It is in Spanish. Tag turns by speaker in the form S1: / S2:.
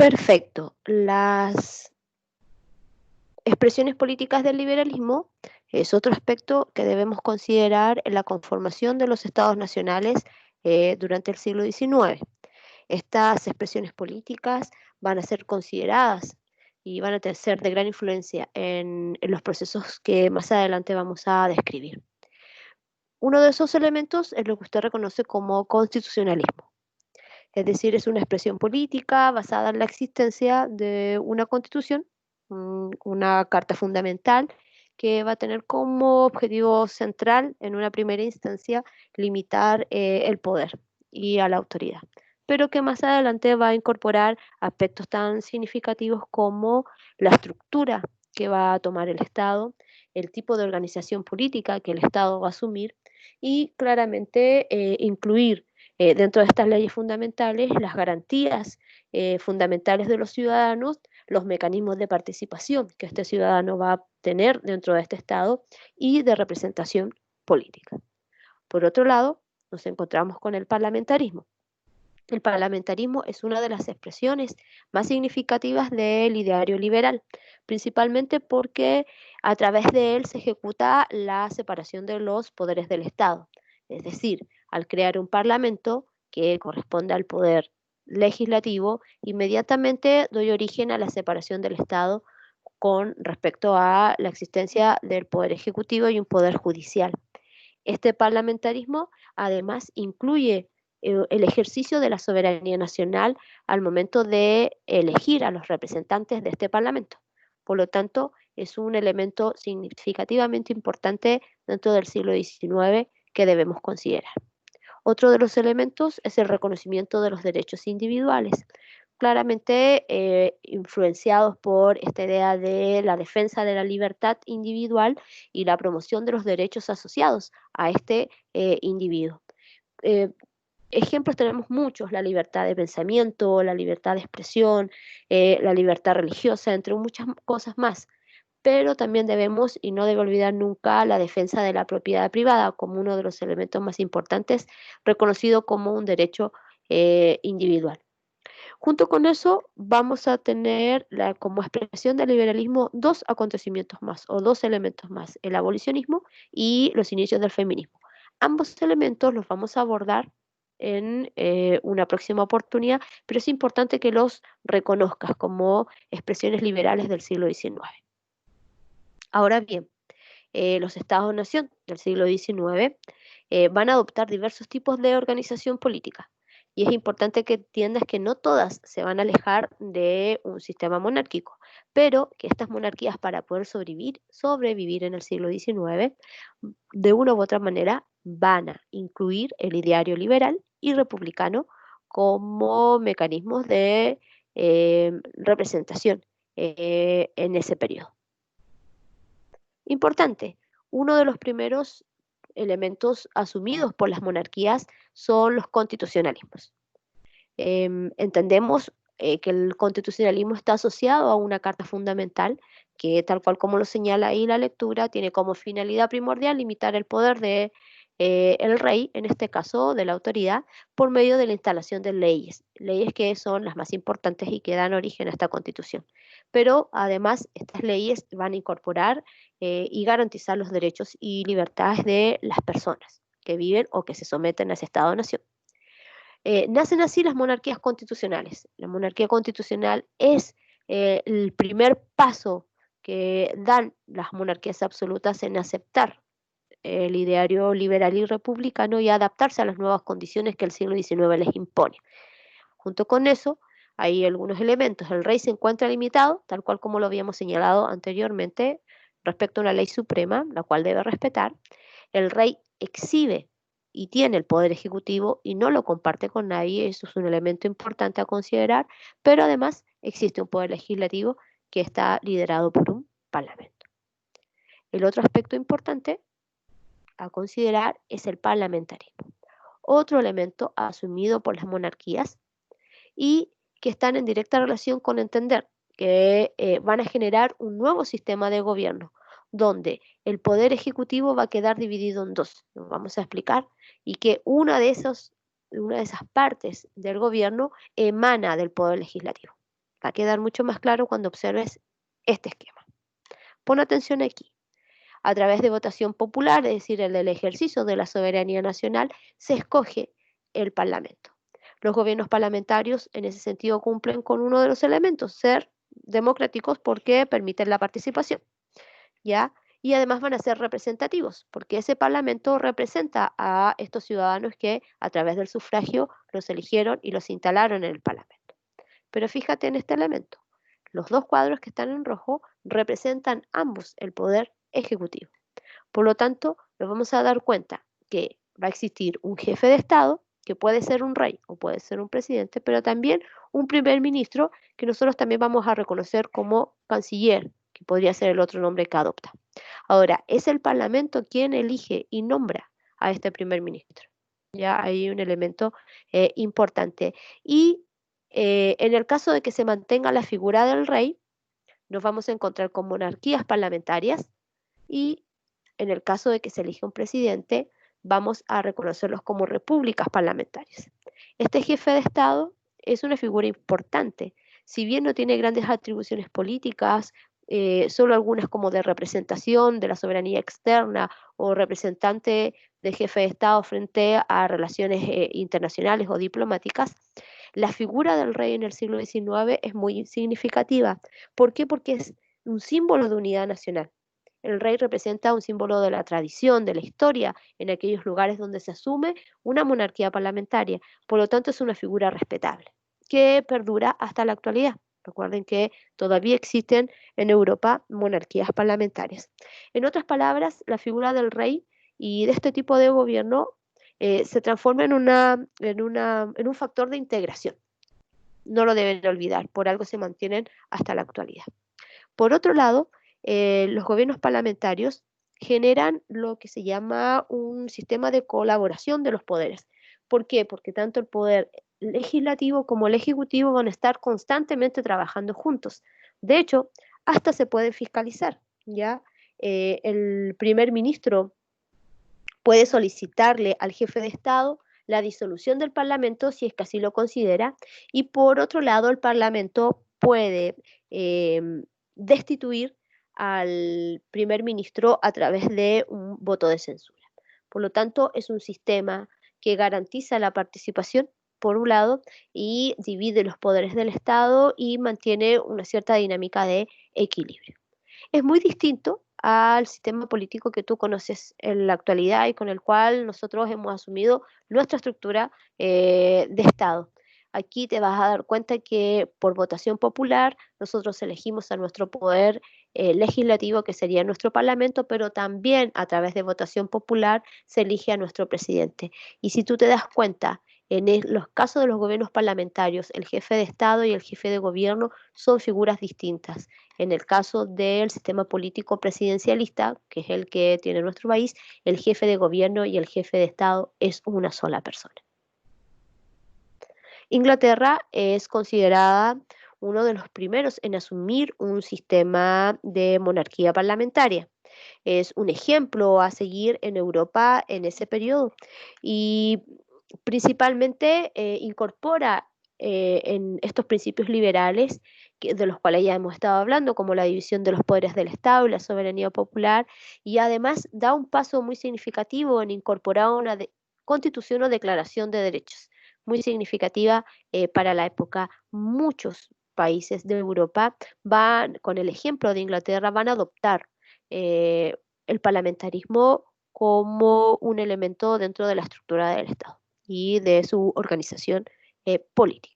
S1: Perfecto. Las expresiones políticas del liberalismo es otro aspecto que debemos considerar en la conformación de los estados nacionales durante el siglo XIX. Estas expresiones políticas van a ser consideradas y van a ser de gran influencia en los procesos que más adelante vamos a describir. Uno de esos elementos es lo que usted reconoce como constitucionalismo. Es decir, es una expresión política basada en la existencia de una constitución, una carta fundamental que va a tener como objetivo central, en una primera instancia, limitar el poder y a la autoridad, pero que más adelante va a incorporar aspectos tan significativos como la estructura que va a tomar el Estado, el tipo de organización política que el Estado va a asumir y claramente incluir dentro de estas leyes fundamentales las garantías fundamentales de los ciudadanos, los mecanismos de participación que este ciudadano va a tener dentro de este Estado y de representación política. Por otro lado, nos encontramos con el parlamentarismo. El parlamentarismo es una de las expresiones más significativas del ideario liberal, principalmente porque a través de él se ejecuta la separación de los poderes del Estado. Es decir, al crear un parlamento que corresponde al poder legislativo, inmediatamente doy origen a la separación del Estado con respecto a la existencia del poder ejecutivo y un poder judicial. Este parlamentarismo además incluye el ejercicio de la soberanía nacional al momento de elegir a los representantes de este Parlamento. Por lo tanto, es un elemento significativamente importante dentro del siglo XIX que debemos considerar. Otro de los elementos es el reconocimiento de los derechos individuales, claramente influenciados por esta idea de la defensa de la libertad individual y la promoción de los derechos asociados a este individuo. Eh, Ejemplos tenemos muchos: la libertad de pensamiento, la libertad de expresión, la libertad religiosa, entre muchas cosas más. Pero también debemos, y no debe olvidar nunca, la defensa de la propiedad privada como uno de los elementos más importantes, reconocido como un derecho individual. Junto con eso, vamos a tener como expresión del liberalismo dos acontecimientos más o dos elementos más: el abolicionismo y los inicios del feminismo. Ambos elementos los vamos a abordar en una próxima oportunidad, pero es importante que los reconozcas como expresiones liberales del siglo XIX. Ahora bien, los estados-nación del siglo XIX van a adoptar diversos tipos de organización política. Y es importante que entiendas que no todas se van a alejar de un sistema monárquico, pero que estas monarquías, para poder sobrevivir en el siglo XIX, de una u otra manera van a incluir el ideario liberal y republicano como mecanismos de representación en ese periodo. Importante, uno de los primeros elementos asumidos por las monarquías son los constitucionalismos. Entendemos que el constitucionalismo está asociado a una carta fundamental que, tal cual como lo señala ahí la lectura, tiene como finalidad primordial limitar el poder de el rey, en este caso de la autoridad, por medio de la instalación de leyes, leyes que son las más importantes y que dan origen a esta constitución. Pero además estas leyes van a incorporar y garantizar los derechos y libertades de las personas que viven o que se someten a ese Estado-nación. Nacen así las monarquías constitucionales. La monarquía constitucional es el primer paso que dan las monarquías absolutas en aceptar el ideario liberal y republicano y adaptarse a las nuevas condiciones que el siglo XIX les impone. Junto con eso, hay algunos elementos. El rey se encuentra limitado, tal cual como lo habíamos señalado anteriormente, respecto a una ley suprema, la cual debe respetar. El rey exhibe y tiene el poder ejecutivo y no lo comparte con nadie, eso es un elemento importante a considerar, pero además existe un poder legislativo que está liderado por un parlamento. El otro aspecto importante a considerar es el parlamentarismo, otro elemento asumido por las monarquías y que están en directa relación con entender que van a generar un nuevo sistema de gobierno, donde el poder ejecutivo va a quedar dividido en dos, lo vamos a explicar, y que una de esas partes del gobierno emana del poder legislativo. Va a quedar mucho más claro cuando observes este esquema. Pon atención aquí. A través de votación popular, es decir, el ejercicio de la soberanía nacional, se escoge el Parlamento. Los gobiernos parlamentarios en ese sentido cumplen con uno de los elementos, ser democráticos porque permiten la participación, ¿ya? Y además van a ser representativos, porque ese Parlamento representa a estos ciudadanos que a través del sufragio los eligieron y los instalaron en el Parlamento. Pero fíjate en este elemento. Los dos cuadros que están en rojo representan ambos el poder ejecutivo. Por lo tanto, nos vamos a dar cuenta que va a existir un jefe de Estado, que puede ser un rey o puede ser un presidente, pero también un primer ministro que nosotros también vamos a reconocer como canciller, que podría ser el otro nombre que adopta. Ahora, es el Parlamento quien elige y nombra a este primer ministro. Ya hay un elemento importante. Y en el caso de que se mantenga la figura del rey, nos vamos a encontrar con monarquías parlamentarias y en el caso de que se elija un presidente, vamos a reconocerlos como repúblicas parlamentarias. Este jefe de Estado es una figura importante, si bien no tiene grandes atribuciones políticas, solo algunas como de representación de la soberanía externa o representante del jefe de Estado frente a relaciones internacionales o diplomáticas, la figura del rey en el siglo XIX es muy significativa. ¿Por qué? Porque es un símbolo de unidad nacional. El rey representa un símbolo de la tradición, de la historia, en aquellos lugares donde se asume una monarquía parlamentaria. Por lo tanto, es una figura respetable, que perdura hasta la actualidad. Recuerden que todavía existen en Europa monarquías parlamentarias. En otras palabras, la figura del rey y de este tipo de gobierno se transforma en un factor de integración. No lo deben olvidar, por algo se mantienen hasta la actualidad. Por otro lado, los gobiernos parlamentarios generan lo que se llama un sistema de colaboración de los poderes. ¿Por qué? Porque tanto el poder legislativo como el ejecutivo van a estar constantemente trabajando juntos. De hecho, hasta se puede fiscalizar, ¿ya? El primer ministro puede solicitarle al jefe de Estado la disolución del Parlamento si es que así lo considera, y por otro lado el Parlamento puede destituir al primer ministro a través de un voto de censura. Por lo tanto, es un sistema que garantiza la participación, por un lado, y divide los poderes del Estado y mantiene una cierta dinámica de equilibrio. Es muy distinto al sistema político que tú conoces en la actualidad y con el cual nosotros hemos asumido nuestra estructura de Estado. Aquí te vas a dar cuenta que por votación popular nosotros elegimos a nuestro poder legislativo, que sería nuestro Parlamento, pero también a través de votación popular se elige a nuestro presidente. Y si tú te das cuenta, en los casos de los gobiernos parlamentarios, el jefe de Estado y el jefe de gobierno son figuras distintas. En el caso del sistema político presidencialista, que es el que tiene nuestro país, el jefe de gobierno y el jefe de Estado es una sola persona. Inglaterra es considerada uno de los primeros en asumir un sistema de monarquía parlamentaria. Es un ejemplo a seguir en Europa en ese periodo y principalmente incorpora en estos principios liberales de los cuales ya hemos estado hablando, como la división de los poderes del Estado y la soberanía popular, y además da un paso muy significativo en incorporar una constitución o declaración de derechos, muy significativa para la época. Muchos países de Europa van, con el ejemplo de Inglaterra, van a adoptar eh, el parlamentarismo como un elemento dentro de la estructura del Estado y de su organización política.